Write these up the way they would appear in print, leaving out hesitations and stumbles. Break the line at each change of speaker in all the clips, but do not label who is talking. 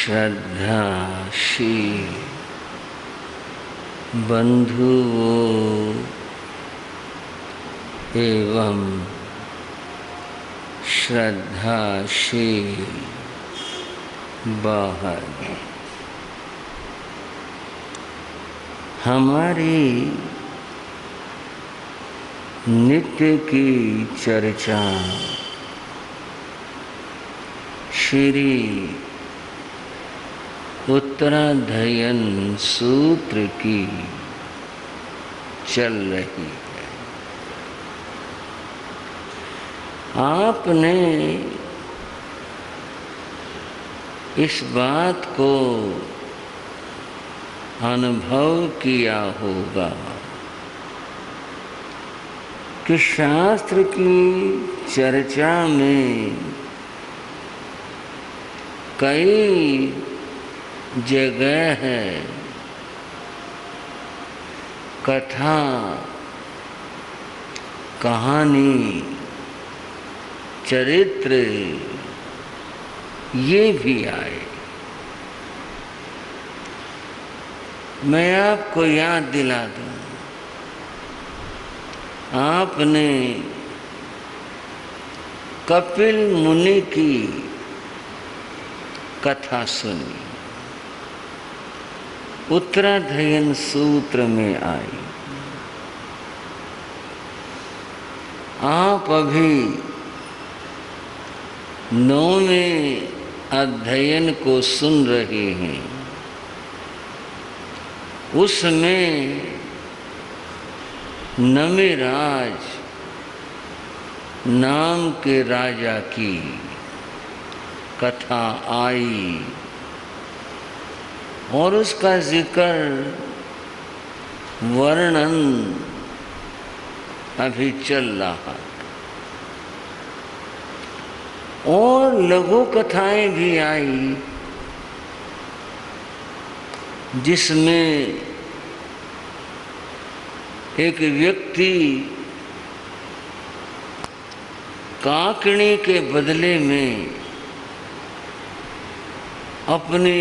श्रद्धाशील बंधुओं एवं श्रद्धाशील बाहर हमारी नित्य की चर्चा श्री उत्तराध्ययन सूत्र की चल रही है। आपने इस बात को अनुभव किया होगा कि शास्त्र की चर्चा में कई जगह है कथा कहानी चरित्र ये भी आए। मैं आपको याद दिला दूं, आपने कपिल मुनि की कथा सुनी, उत्तराध्ययन सूत्र में आई। आप अभी 9वें अध्ययन को सुन रहे हैं। उसमें नमिराज नाम के राजा की कथा आई और उसका जिक्र वर्णन अभी चल रहा है और लघु कथाएं भी आई जिसमें एक व्यक्ति काकणी के बदले में अपनी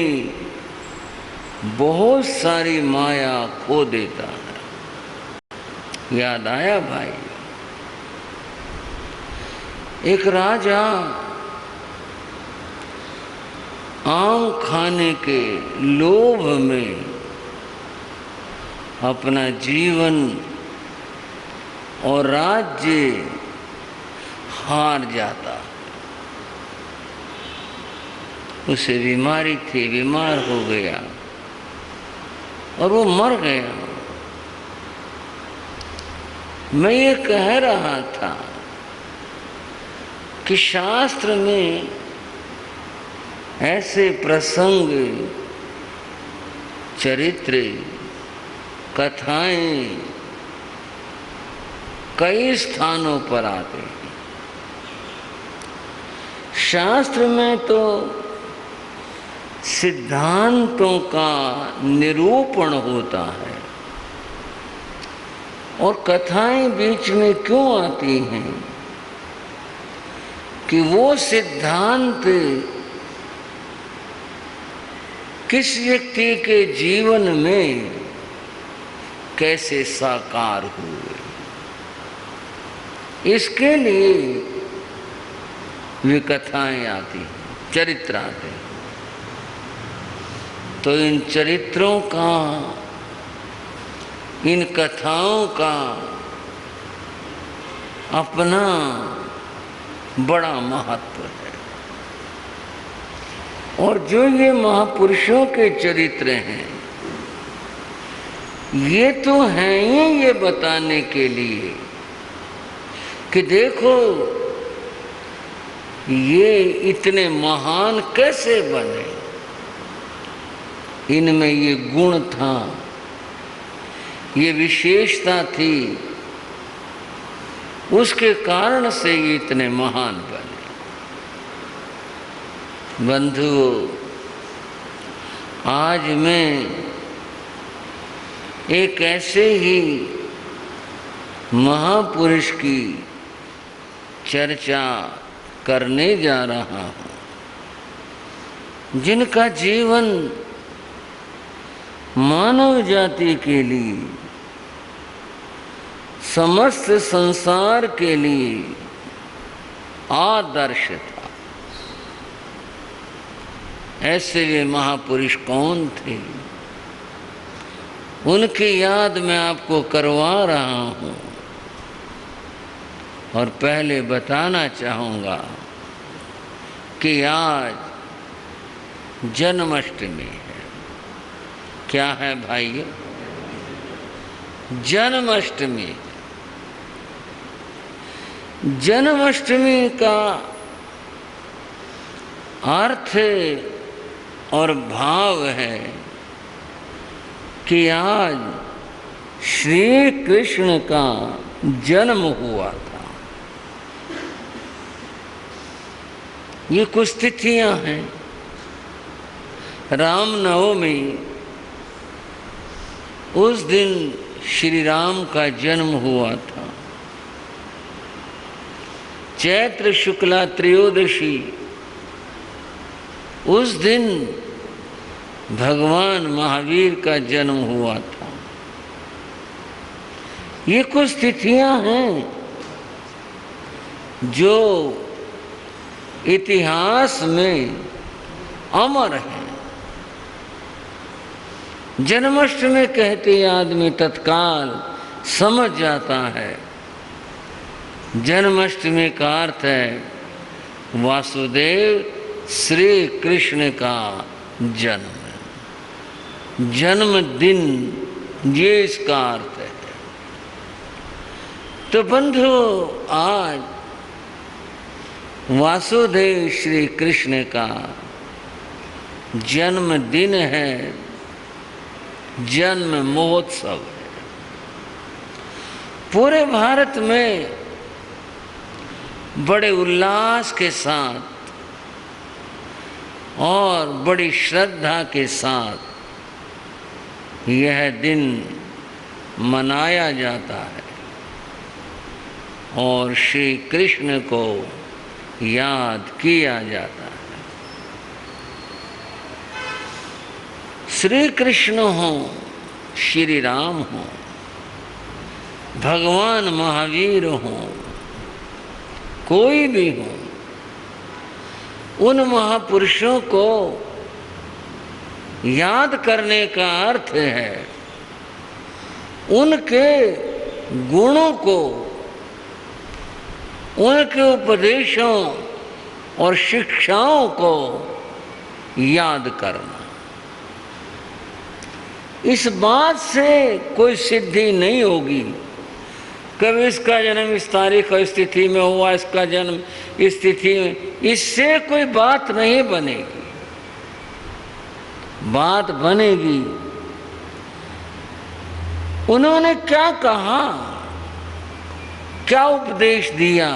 बहुत सारी माया खो देता है। याद आया भाई? एक राजा आम खाने के लोभ में अपना जीवन और राज्य हार जाता। उसे बीमारी थी, बीमार हो गया और वो मर गया। मैं ये कह रहा था कि शास्त्र में ऐसे प्रसंग चरित्र कथाएं कई स्थानों पर आते हैं। शास्त्र में तो सिद्धांतों का निरूपण होता है और कथाएं बीच में क्यों आती हैं कि वो सिद्धांत किस व्यक्ति के जीवन में कैसे साकार हुए, इसके लिए वे कथाएं आती हैं, चरित्र आते हैं। तो इन चरित्रों का, इन कथाओं का अपना बड़ा महत्व है और जो ये महापुरुषों के चरित्र हैं ये तो हैं ही ये बताने के लिए कि देखो ये इतने महान कैसे बने, इनमें ये गुण था, ये विशेषता थी, उसके कारण से ये इतने महान बने। बंधुओं, आज मैं एक ऐसे ही महापुरुष की चर्चा करने जा रहा हूँ जिनका जीवन मानव जाति के लिए, समस्त संसार के लिए आदर्श था। ऐसे वे महापुरुष कौन थे, उनकी याद मैं आपको करवा रहा हूं। और पहले बताना चाहूँगा कि आज जन्माष्टमी है। क्या है भाइयों? जन्माष्टमी। जन्माष्टमी का अर्थ और भाव है कि आज श्री कृष्ण का जन्म हुआ था। ये कुछ तिथियां हैं। रामनवमी, उस दिन श्री राम का जन्म हुआ था। चैत्र शुक्ला त्रयोदशी, उस दिन भगवान महावीर का जन्म हुआ था। ये कुछ तिथियां हैं जो इतिहास में अमर है। जन्माष्टमी कहते ही आदमी तत्काल समझ जाता है, जन्माष्टमी का अर्थ है वासुदेव श्री कृष्ण का जन्म, जन्मदिन, ये इसका अर्थ है। तो बंधु, आज वासुदेव श्री कृष्ण का जन्मदिन है, जन्म महोत्सव है। पूरे भारत में बड़े उल्लास के साथ और बड़ी श्रद्धा के साथ यह दिन मनाया जाता है और श्री कृष्ण को याद किया जाता है। श्री कृष्ण हो, श्री राम हो, भगवान महावीर हो, कोई भी हो, उन महापुरुषों को याद करने का अर्थ है उनके गुणों को, उनके उपदेशों और शिक्षाओं को याद करना। इस बात से कोई सिद्धि नहीं होगी कभी इसका जन्म इस तारीख और इस तिथि में हुआ, इसका जन्म इस तिथि में, इससे कोई बात नहीं बनेगी। बात बनेगी उन्होंने क्या कहा, क्या उपदेश दिया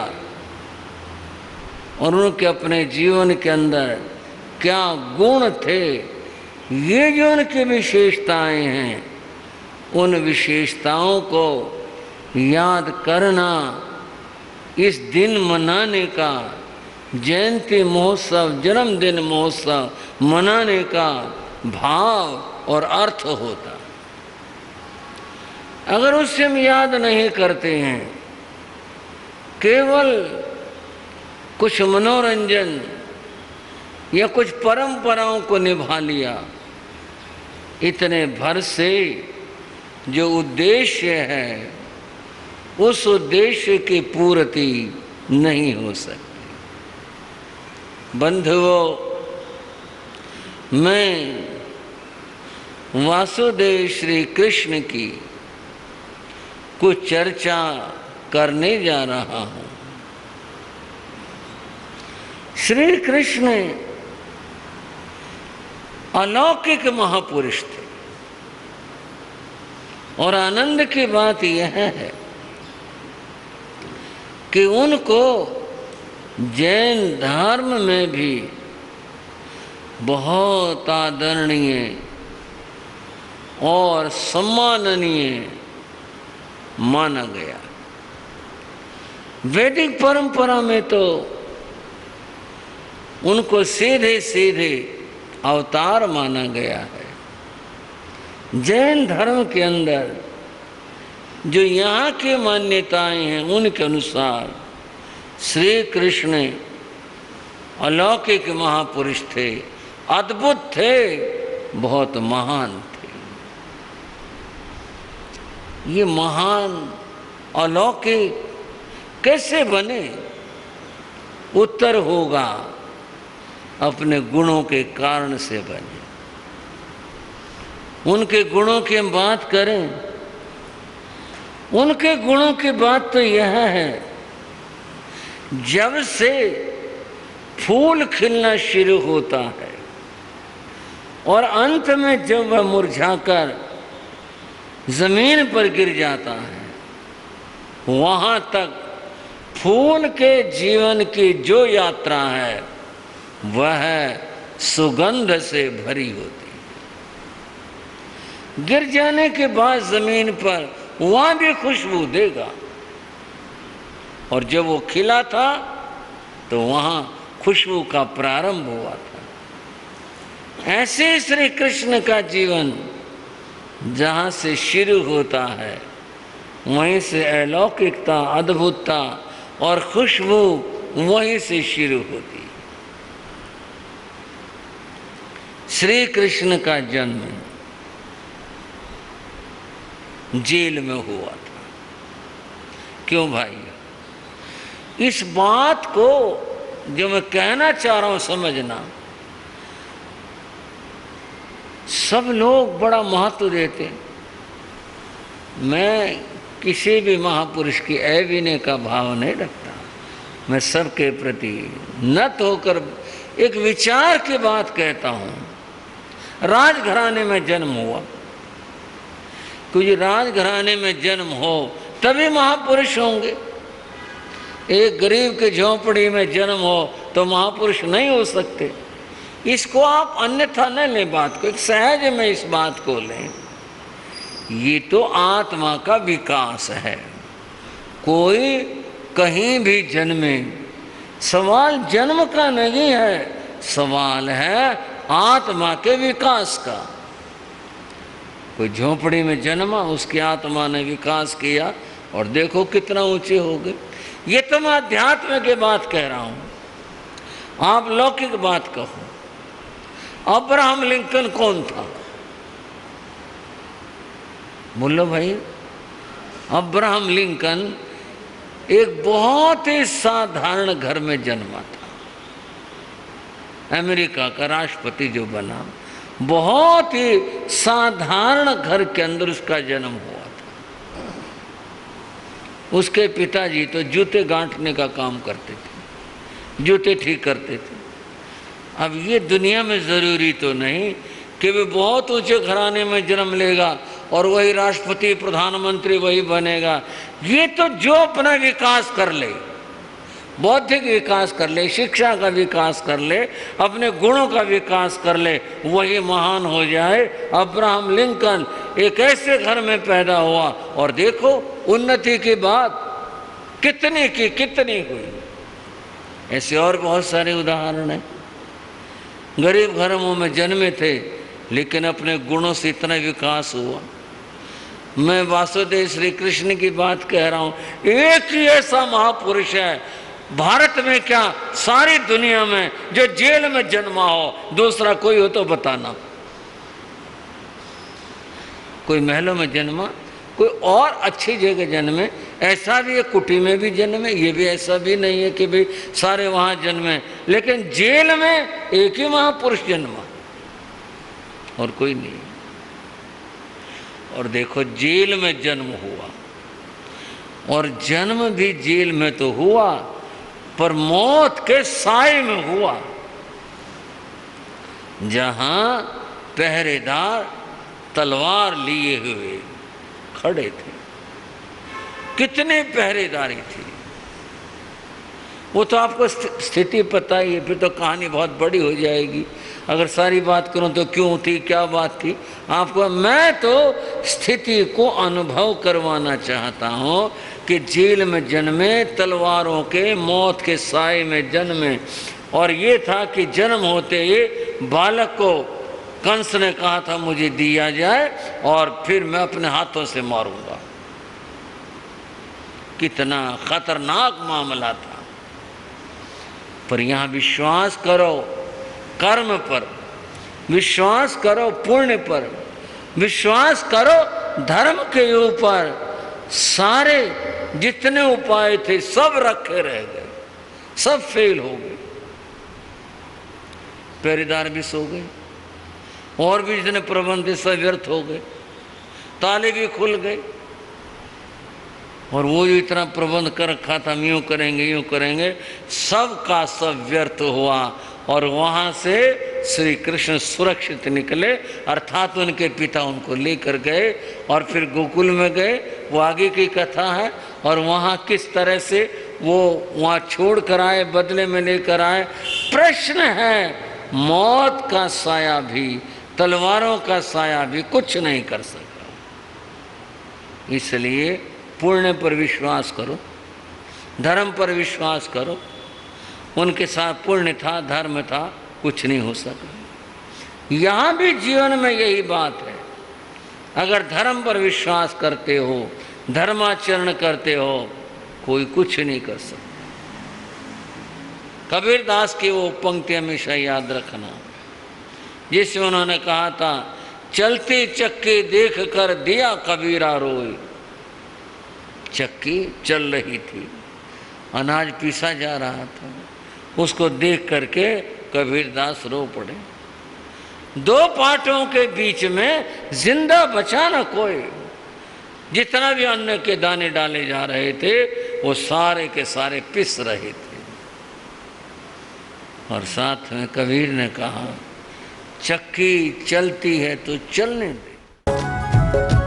और उनके अपने जीवन के अंदर क्या गुण थे। ये जो उनकी विशेषताएं हैं, उन विशेषताओं को याद करना, इस दिन मनाने का, जयंती महोत्सव, जन्मदिन महोत्सव मनाने का भाव और अर्थ होता। अगर उससे हम याद नहीं करते हैं, केवल कुछ मनोरंजन या कुछ परंपराओं को निभा लिया, इतने भर से जो उद्देश्य है उस उद्देश्य की पूर्ति नहीं हो सकती। बंधुओं, मैं वासुदेव श्री कृष्ण की कुछ चर्चा करने जा रहा हूं। श्री कृष्ण अलौकिक महापुरुष थे और आनंद की बात यह है कि उनको जैन धर्म में भी बहुत आदरणीय और सम्माननीय माना गया। वैदिक परंपरा में तो उनको सीधे सीधे अवतार माना गया है। जैन धर्म के अंदर जो यहाँ की मान्यताएं हैं उनके अनुसार श्री कृष्ण अलौकिक महापुरुष थे, अद्भुत थे, बहुत महान थे। ये महान अलौकिक कैसे बने? उत्तर होगा अपने गुणों के कारण से बने। उनके गुणों की हम बात करें, उनके गुणों की बात तो यह है, जब से फूल खिलना शुरू होता है और अंत में जब वह मुरझाकर जमीन पर गिर जाता है, वहां तक फूल के जीवन की जो यात्रा है वह सुगंध से भरी होती है। गिर जाने के बाद जमीन पर वहां भी खुशबू देगा, और जब वो खिला था तो वहां खुशबू का प्रारंभ हुआ था। ऐसे श्री कृष्ण का जीवन जहां से शुरू होता है वहीं से अलौकिकता, अद्भुतता और खुशबू वहीं से शुरू होती है। श्री कृष्ण का जन्म जेल में हुआ था। क्यों भाई? इस बात को जो मैं कहना चाह रहा हूं समझना। सब लोग बड़ा महत्व देते, मैं किसी भी महापुरुष की अविनय का भाव नहीं रखता। मैं सबके प्रति नत होकर एक विचार की बात कहता हूं। राजघराने में जन्म हुआ, क्योंकि राजघराने में जन्म हो तभी महापुरुष होंगे। एक गरीब के झोंपड़ी में जन्म हो तो महापुरुष नहीं हो सकते। इसको आप अन्यथा न लें बात को, एक सहज में इस बात को लें। ये तो आत्मा का विकास है। कोई कहीं भी जन्मे, सवाल जन्म का नहीं है, सवाल है आत्मा के विकास का। कोई झोंपड़ी में जन्मा, उसकी आत्मा ने विकास किया और देखो कितना ऊंचे हो गए। ये तो मैं अध्यात्म की बात कह रहा हूं, आप लौकिक बात कहो। अब्राहम लिंकन कौन था? बोलो भाई। अब्राहम लिंकन एक बहुत ही साधारण घर में जन्मा था। अमेरिका का राष्ट्रपति जो बना, बहुत ही साधारण घर के अंदर उसका जन्म हुआ था। उसके पिताजी तो जूते गांठने का काम करते थे, जूते ठीक करते थे। अब ये दुनिया में ज़रूरी तो नहीं कि वे बहुत ऊंचे घराने में जन्म लेगा और वही राष्ट्रपति, प्रधानमंत्री वही बनेगा। ये तो जो अपना विकास कर ले, बौद्धिक विकास कर ले, शिक्षा का विकास कर ले, अपने गुणों का विकास कर ले, वही महान हो जाए। अब्राहम लिंकन एक ऐसे घर में पैदा हुआ और देखो उन्नति की बात कितनी की कितनी हुई। ऐसे और बहुत सारे उदाहरण हैं। गरीब घरों में जन्मे थे लेकिन अपने गुणों से इतना विकास हुआ। मैं वासुदेव श्री कृष्ण की बात कह रहा हूं। एक ही ऐसा महापुरुष है भारत में, क्या सारी दुनिया में, जो जेल में जन्मा हो। दूसरा कोई हो तो बताना। कोई महलों में जन्मा, कोई और अच्छी जगह जन्मे। ऐसा भी है कुटी में भी जन्मे, ये भी ऐसा भी नहीं है कि भाई सारे वहां जन्मे। लेकिन जेल में एक ही महापुरुष जन्मा और कोई नहीं। और देखो जेल में जन्म हुआ, और जन्म भी जेल में तो हुआ पर मौत के साए में हुआ, जहां पहरेदार तलवार लिए हुए खड़े थे। कितने पहरेदारी थी वो तो आपको स्थिति पता ही है। फिर तो कहानी बहुत बड़ी हो जाएगी। अगर सारी बात करूं तो क्यों थी, क्या बात थी आपको। मैं तो स्थिति को अनुभव करवाना चाहता हूं कि जेल में जन्मे, तलवारों के मौत के साए में जन्मे, और ये था कि जन्म होते ही बालक को कंस ने कहा था मुझे दिया जाए और फिर मैं अपने हाथों से मारूंगा। कितना खतरनाक मामला था। पर यहां विश्वास करो कर्म पर, विश्वास करो पुण्य पर, विश्वास करो धर्म के ऊपर। सारे जितने उपाय थे सब रखे रह गए, सब फेल हो गए। पहरेदार भी सो गए और भी जितने प्रबंध थे सब व्यर्थ हो गए, ताले भी खुल गए। और वो जो इतना प्रबंध कर रखा था यूँ करेंगे यूँ करेंगे, सब का सब व्यर्थ हुआ। और वहाँ से श्री कृष्ण सुरक्षित निकले, अर्थात उनके पिता उनको लेकर गए और फिर गोकुल में गए। वो आगे की कथा है। और वहाँ किस तरह से वो वहाँ छोड़ कर आए, बदले में लेकर आए। प्रश्न है, मौत का साया भी, तलवारों का साया भी कुछ नहीं कर सका। इसलिए पुण्य पर विश्वास करो, धर्म पर विश्वास करो। उनके साथ पुण्य था, धर्म था, कुछ नहीं हो सका। यहाँ भी जीवन में यही बात है। अगर धर्म पर विश्वास करते हो, धर्माचरण करते हो, कोई कुछ नहीं कर सकता। कबीरदास की वो पंक्ति हमेशा याद रखना, जिसमें उन्होंने कहा था, चलती चक्की देख कर दिया कबीरा रोए। चक्की चल रही थी, अनाज पीसा जा रहा था, उसको देख करके कबीरदास रो पड़े। दो पाटों के बीच में जिंदा बचा न कोई। जितना भी अन्न के दाने डाले जा रहे थे वो सारे के सारे पिस रहे थे। और साथ में कबीर ने कहा, चक्की चलती है तो चलने दे।